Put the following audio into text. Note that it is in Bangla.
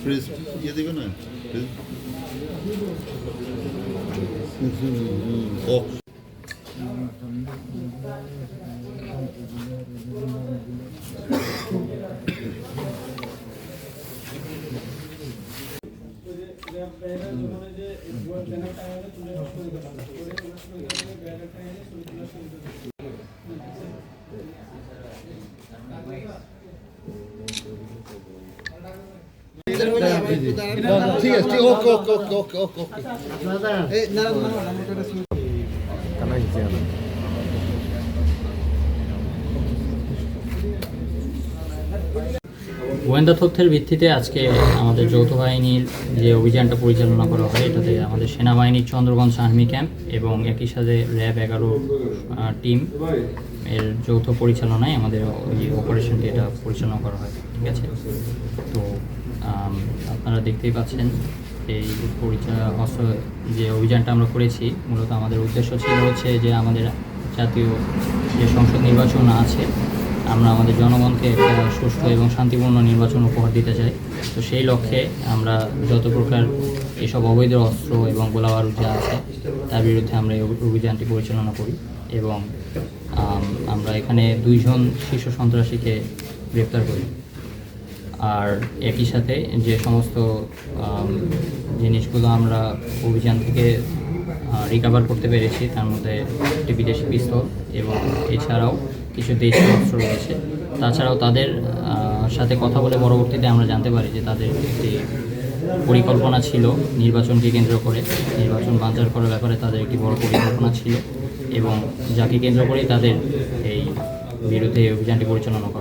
ফ্রিজ ইয়ে দিবে না ঠিক আছে ওকে ওকে ওকে ওকে ওকে ওকে গোয়েন্দা তথ্যের ভিত্তিতে আজকে আমাদের যৌথ বাহিনীর যে অভিযানটা পরিচালনা করা হয় এটাতে আমাদের সেনাবাহিনীর চন্দ্রগঞ্জ আর্মি ক্যাম্প এবং একই সাথে র্যাব 11 টিম এর যৌথ পরিচালনায় আমাদের এই অপারেশনটি এটা পরিচালনা করা হয়। ঠিক আছে, তো আপনারা দেখতেই পাচ্ছেন এই যে অভিযানটা আমরা করেছি মূলত আমাদের উদ্দেশ্য ছিল হচ্ছে যে আমাদের জাতীয় যে সংসদ নির্বাচন আছে আমরা আমাদের জনগণকে একটা সুষ্ঠু এবং শান্তিপূর্ণ নির্বাচন উপহার দিতে চাই। তো সেই লক্ষ্যে আমরা যত প্রকার এসব অবৈধ অস্ত্র এবং গোলাবারুদ যা আছে তার বিরুদ্ধে আমরা এই অভিযানটি পরিচালনা করি এবং আমরা এখানে 2 জন শীর্ষ সন্ত্রাসীকে গ্রেপ্তার করি। আর একই সাথে যে সমস্ত জিনিসগুলো আমরা অভিযান থেকে রিকভার করতে পেরেছি তার মধ্যে একটি বিদেশি পিস্তল এবং এছাড়াও কিছু দেশীয় অস্ত্র রয়েছে। তাছাড়াও তাদের সাথে কথা বলে পরবর্তীতে আমরা জানতে পারি যে তাদের একটি পরিকল্পনা ছিল নির্বাচনকে কেন্দ্র করে, নির্বাচন বানচাল করার ব্যাপারে তাদের একটি বড় পরিকল্পনা ছিল এবং যাকে কেন্দ্র করেই তাদের এই বিরুদ্ধে অভিযানটি পরিচালনা করা।